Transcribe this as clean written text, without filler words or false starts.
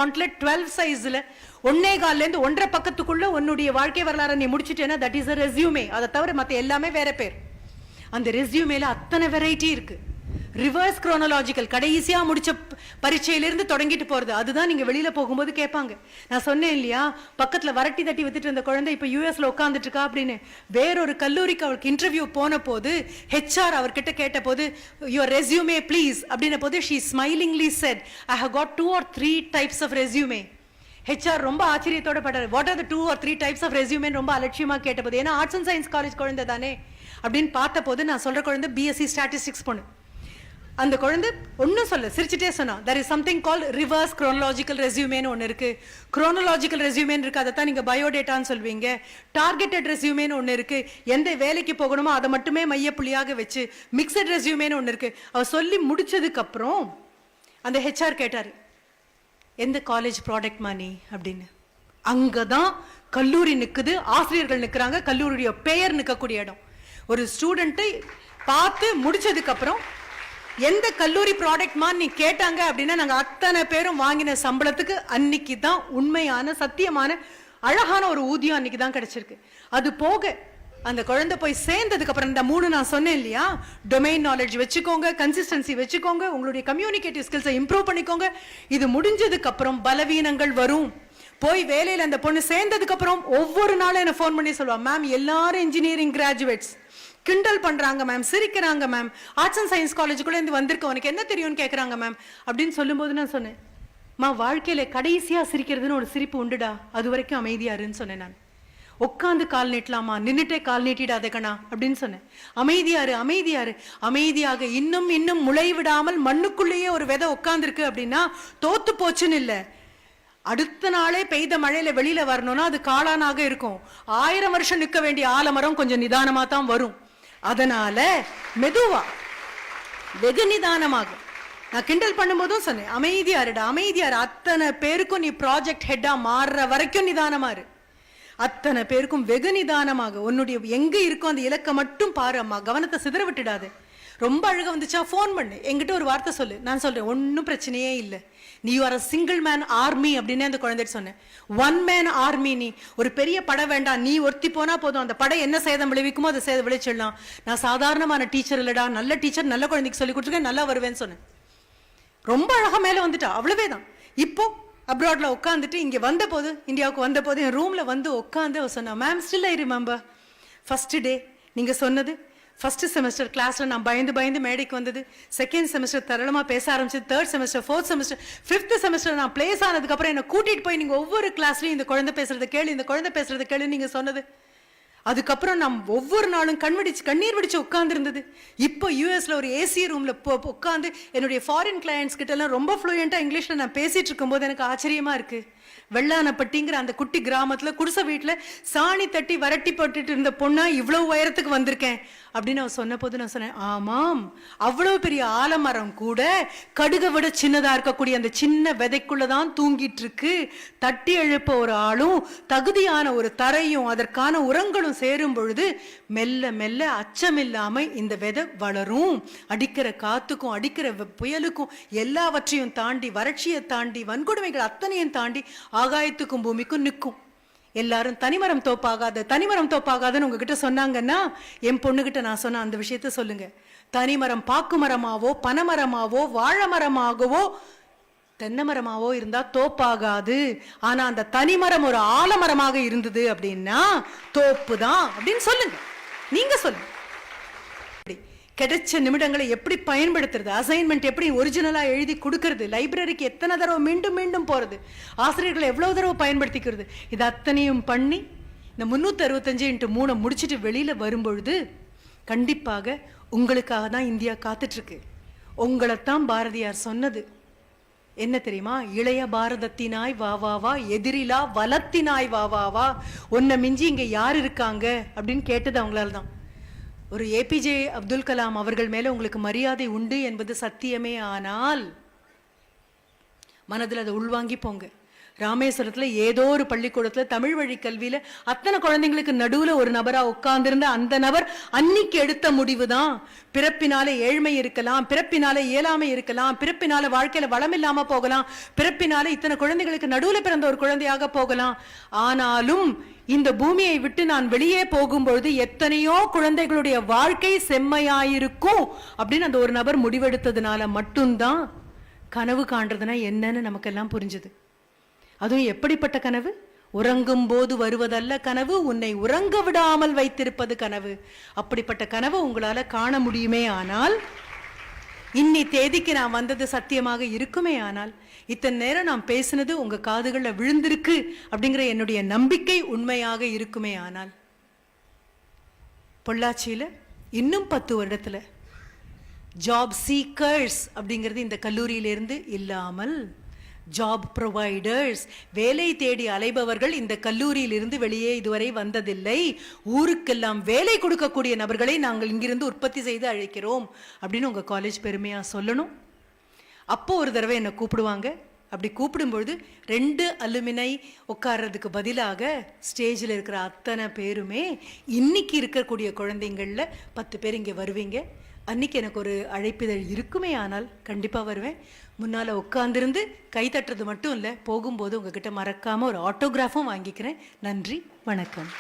12 சைஸ்ல ஒன்னே கால்லேருந்து ஒன்றரை பக்கத்துக்குள்ள உன்னுடைய வாழ்க்கை வரலாறு நீ முடிச்சிட்டேன்னா தட் இஸ் a ரெஸ்யூமே. அதை தவிர மற்ற எல்லாமே வேற பேர். அந்த ரெஸ்யூமேல அத்தனை வெரைட்டி இருக்கு. ரிவர்ஸ் குரோனலாஜிக்கல், கடைசியா முடிச்ச பரீட்சையிலிருந்து தொடங்கிட்டு போறது. அதுதான் நீங்க வெளியில போகும்போது கேட்பாங்க. நான் சொன்னேன் இல்லையா, பக்கத்துல வரட்டி தட்டி வித்துட்டு இருந்த குழந்தை இப்ப யூஎஸ்ல உட்காந்துட்டு இருக்கா அப்படின்னு. வேறொரு கல்லூரிக்கு அவருக்கு இன்டர்வியூ போன போது ஹெச்ஆர் அவர்கிட்ட கேட்ட போது யுவர் ரெஸ்யூமே ப்ளீஸ் அப்படின்ன போது she smilingly said I have got 2 or 3 types of resume. HR ரொம்ப ஆச்சரியத்தோட பட்டார். What are the 2 or 3 types of resume ரொம்ப அலட்சியமா கேட்ட போது, ஏன்னா ஆர்ட்ஸ் அண்ட் சயின்ஸ் காலேஜ் குழந்தை தானே அப்படின்னு பார்த்த போது நான் சொல்ற குழந்தை பிஎஸ்சி ஸ்டாட்டிஸ்டிக்ஸ் பொண்ணு. அந்த குழந்தை ஒன்றும் சொல்ல சிரிச்சுட்டே சொன்னா there is something called reverse chronological resume ன்னு ஒன்று இருக்கு. chronological resume இருக்கு, அதை தான் நீங்க பயோடேட்டான்னு சொல்வீங்க. டார்கெட்டட் ரெஸ்யூமேன்னு ஒன்று இருக்கு, எந்த வேலைக்கு போகணுமோ அதை மட்டுமே மையப்புள்ளியாக வச்சு. மிக்சட் ரெஸ்யூமேன்னு ஒன்று இருக்கு. அவர் சொல்லி முடிச்சதுக்கு அப்புறம் அந்த ஹெச்ஆர் கேட்டாரு, எந்த காலேஜ் ப்ராடக்ட் மணி அப்படின்னு. அங்கதான் கல்லூரி நிக்குது, ஆசிரியர்கள் நிக்கிறாங்க, கல்லூரியுடைய பெயர் நிற்கக்கூடிய இடம். ஒரு ஸ்டூடெண்ட்டை பார்த்து முடிச்சதுக்கு அப்புறம் எந்த கல்லூரி ப்ராடக்ட் நீ கேட்டாங்க அப்படின்னா நாங்க அத்தனை பேரும் வாங்கின சம்பளத்துக்கு அன்னைக்கு தான் உண்மையான சத்தியமான அழகான ஒரு ஊதியம் அன்னைக்கு தான் கிடைச்சிருக்கு. அது போக அந்த குழந்தை போய் சேர்ந்ததுக்கு அப்புறம் இந்த 3 நான் சொன்னேன் இல்லையா, டொமைன் நாலேஜ் வச்சுக்கோங்க, கன்சிஸ்டன்சி வச்சுக்கோங்க, உங்களுடைய கம்யூனிகேட்டிவ் ஸ்கில்ஸை இம்ப்ரூவ் பண்ணிக்கோங்க. இது முடிஞ்சதுக்கு அப்புறம் பலவீனங்கள் வரும். போய் வேலையில் அந்த பொண்ணு சேர்ந்ததுக்கு அப்புறம் ஒவ்வொரு நாளும் என்ன ஃபோன் பண்ணி சொல்லுவா, மேம் எல்லாரும் இன்ஜினியரிங் கிராஜுவேட்ஸ், கிண்டல் பண்றாங்க மேம், சிரிக்கிறாங்க மேம், ஆர்ட்ஸ் அண்ட் சயின்ஸ் காலேஜுக்குள்ள இருந்து வந்திருக்க உனக்கு என்ன தெரியும்னு கேட்கறாங்க மேம் அப்படின்னு சொல்லும்போது நான் சொன்னேன், வாழ்க்கையில கடைசியா சிரிக்கிறதுன்னு ஒரு சிரிப்பு உண்டுடா, அது வரைக்கும் அமைதியாருன்னு சொன்னேன். நான் உட்காந்து கால் நீட்டலாமா, நின்னுட்டே கால் நீட்டிடாத கண்ணா அப்படின்னு சொன்னேன். அமைதியாரு அமைதியாரு அமைதியாக இன்னும் இன்னும் முளை விடாமல் மண்ணுக்குள்ளேயே ஒரு விதை உட்காந்துருக்கு அப்படின்னா தோத்து போச்சுன்னு இல்லை. அடுத்த நாளே பெய்த மழையில வெளியில வரணும்னா அது காளானாக இருக்கும். 1000 வருஷம் நிற்க வேண்டிய ஆலமரம் கொஞ்சம் நிதானமா தான் வரும். அதனால மெதுவா வெகு நிதானமாக. நான் கிண்டல் பண்ணும்போதும் சொன்னேன், அமைதியாருடா அமைதியாரு, அத்தனை பேருக்கும் நீ ப்ராஜெக்ட் ஹெட்டா மாறுற வரைக்கும் நிதானமாரு, அத்தனை பேருக்கும் வெகு நிதானமாக. உன்னுடைய எங்க இருக்கும் அந்த இலக்கை மட்டும் பாரு அம்மா, கவனத்தை சிதற விட்டுடாது. ரொம்ப அழக வந்துச்சா ஃபோன் பண்ணு, என்கிட்ட ஒரு வார்த்தை சொல்லு. நான் சொல்றேன் ஒன்னும் பிரச்சனையே இல்லை, நீ are a single man army அப்படின்னு அந்த குழந்தைட்டு சொன்னேன். 1 man ஆர்மி, நீ ஒரு பெரிய படை வேண்டாம், நீ ஒருத்தி போனா போதும், அந்த படை என்ன சேதம் விளைவிக்குமோ அதை சேதம் விளைச்சிடலாம். நான் சாதாரணமான டீச்சர் இல்லடா, நல்ல டீச்சர், நல்ல குழந்தைக்கு சொல்லி கொடுத்துருக்கேன், நல்லா வருவேன்னு சொன்னேன். ரொம்ப அழகா மேல வந்துட்டா, அவ்வளவேதான். இப்போ அப்ராட்ல உட்காந்துட்டு இங்க வந்த போது, இந்தியாவுக்கு வந்த போது என் ரூம்ல வந்து உட்காந்து சொன்னா, ma'am still I remember first day நீங்க சொன்னது. ஃபர்ஸ்ட் செமஸ்டர் கிளாஸ்ல நான் பயந்து பயந்து மேடைக்கு வந்தது, செகண்ட் செமஸ்டர் தரளமா பேச ஆரம்பிச்சது, third semester, fourth semester, fifth semester நான் பிளேஸ் ஆனதுக்கு அப்புறம் என்ன கூட்டிட்டு போய் நீங்க ஒவ்வொரு கிளாஸ்லயும் இந்த குழந்தை பேசுறது கேளு, இந்த குழந்தை பேசுறது கேளு நீங்க சொன்னது. அதுக்கப்புறம் நான் ஒவ்வொரு நாளும் கண்ணீர் வடிச்சு உட்கார்ந்து இருந்தது. இப்போ யூஎஸ்ல ஒரு ஏசி ரூம்ல உட்காந்து என்னுடைய ஃபாரின் கிளையன்ஸ் கிட்ட எல்லாம் ரொம்ப ஃப்ளூயண்டா இங்கிலீஷ்ல நான் பேசிட்டு இருக்கும்போது எனக்கு ஆச்சரியமா இருக்கு. வெள்ளானப்பட்டிங்கிற அந்த குட்டி கிராமத்துல குடிசை வீட்டுல சாணி தட்டி வரட்டி போட்டுட்டு இருந்த பொண்ணா இவ்வளவு உயரத்துக்கு வந்திருக்கேன் அப்படின்னு அவன் சொன்ன போது நான் சொன்னேன், ஆமாம், அவ்வளவு பெரிய ஆலமரம் கூட கடுகை விட சின்னதா இருக்கக்கூடிய அந்த சின்ன விதைக்குள்ளதான் தூங்கிட்டு இருக்கு. தட்டி எழுப்ப ஒரு ஆளும் தகுதியான ஒரு தரையும் அதற்கான உரங்களும் சேரும் பொழுது மெல்ல மெல்ல அச்சமில்லாம இந்த விதை வளரும். அடிக்கிற காத்துக்கும் அடிக்கிற புயலுக்கும் எல்லாவற்றையும் தாண்டி, வறட்சியை தாண்டி, வன்கொடுமைகள் அத்தனையும் தாண்டி ஆகாயத்துக்கும் பூமிக்கும் நிற்கும். எல்லாரும் தனிமரம் தோப்பாகாதுன்னு உங்ககிட்ட சொன்னாங்கன்னா என் பொண்ணுகிட்ட நான் சொன்ன அந்த விஷயத்த சொல்லுங்க. தனிமரம் பாக்கு மரமாவோ பனைமரமாவோ வாழை மரமாகவோ தென்னை மரமாவோ இருந்தா தோப்பாகாது. ஆனா அந்த தனிமரம் ஒரு ஆலமரமாக இருந்தது அப்படின்னா தோப்பு தான் அப்படின்னு சொல்லுங்க. நீங்க சொல்லுங்க, கிடைச்ச நிமிடங்களை எப்படி பயன்படுத்துறது, அசைன்மெண்ட் எப்படி ஒரிஜினலா எழுதி கொடுக்கறது, லைப்ரரிக்கு எத்தனை தடவை மீண்டும் மீண்டும் போறது, ஆசிரியர்களை எவ்வளவு தடவை பயன்படுத்திக்கிறது, இது அத்தனையும் பண்ணி இந்த 365x3 முடிச்சுட்டு வெளியில வரும்பொழுது கண்டிப்பாக உங்களுக்காக தான் இந்தியா காத்துட்டு இருக்கு. உங்களைத்தான் பாரதியார் சொன்னது என்ன தெரியுமா, இளைய பாரதத்தினாய் வா வா வா, எதிரிலா வலத்தினாய் வா வா வா, உன்னை மிஞ்சி இங்க யார் இருக்காங்க அப்படின்னு கேட்டது அவங்களால தான். ஒரு ஏபிஜே அப்துல் கலாம் அவர்கள் மேல உங்களுக்கு மரியாதை உண்டு என்பது சத்தியமே. ஆனால் மனதில் அதை உள்வாங்கி போங்க. ராமேஸ்வரத்துல ஏதோ ஒரு பள்ளிக்கூடத்துல தமிழ் வழி கல்வியில அத்தனை குழந்தைங்களுக்கு நடுவுல ஒரு நபரா உட்கார்ந்திருந்த அந்த நபர் அன்னைக்கு எடுத்த முடிவு தான். பிறப்பினால ஏழ்மை இருக்கலாம், பிறப்பினால இயலாமை இருக்கலாம், பிறப்பினால வாழ்க்கையில வளம் இல்லாம போகலாம், பிறப்பினால இத்தனை குழந்தைகளுக்கு நடுவுல பிறந்த ஒரு குழந்தையாக போகலாம். ஆனாலும் இந்த பூமியை விட்டு நான் வெளியே போகும்பொழுது எத்தனையோ குழந்தைகளுடைய வாழ்க்கை செம்மையாயிருக்கும் அப்படின்னு அந்த ஒரு நபர் முடிவெடுத்ததுனால மட்டும்தான் கனவு காண்றதுனா என்னன்னு நமக்கெல்லாம் புரிஞ்சுது. அதுவும் எப்படிப்பட்ட கனவு? உறங்கும் போது வருவதல்ல கனவு, உன்னை உறங்க விடாமல் வைத்திருப்பது கனவு. அப்படிப்பட்ட கனவு உங்களால காண முடியுமே ஆனால், இன்னி தேதிக்கு நான் வந்தது சத்தியமாக இருக்குமே ஆனால், இத்தனை நேரம் நான் பேசினது உங்க காதுகள்ல விழுந்திருக்கு அப்படிங்கிற என்னுடைய நம்பிக்கை உண்மையாக இருக்குமே ஆனால், பொள்ளாச்சியில இன்னும் 10 வருடத்துல ஜாப் சீக்கர்ஸ் அப்படிங்கிறது இந்த கல்லூரியிலிருந்து இல்லாமல் ஜாப் ப்ரொவைடர்ஸ், வேலை தேடி அலைபவர்கள் இந்த கல்லூரியிலிருந்து வெளியே இதுவரை வந்ததில்லை. ஊருக்கெல்லாம் வேலை கொடுக்கக்கூடிய நபர்களை நாங்கள் இங்கிருந்து உற்பத்தி செய்து அழைக்கிறோம் அப்படின்னு உங்க காலேஜ் பெருமையா சொல்லணும். அப்போ ஒரு தடவை என்னை கூப்பிடுவாங்க. அப்படி கூப்பிடும்பொழுது 2 அலுமினை உட்கார்றதுக்கு பதிலாக ஸ்டேஜில் இருக்கிற அத்தனை பேருமே இன்னைக்கு இருக்கக்கூடிய குழந்தைங்களில் 10 பேர் இங்கே வருவீங்க. அன்னைக்கு எனக்கு ஒரு அழைப்பிதழ் இருக்குமே ஆனால் கண்டிப்பாக வருவேன். முன்னால் உட்காந்துருந்து கை தட்டுறது மட்டும் இல்லை, போகும்போது உங்ககிட்ட மறக்காமல் ஒரு ஆட்டோகிராஃபும் வாங்கிக்கிறேன். நன்றி, வணக்கம்.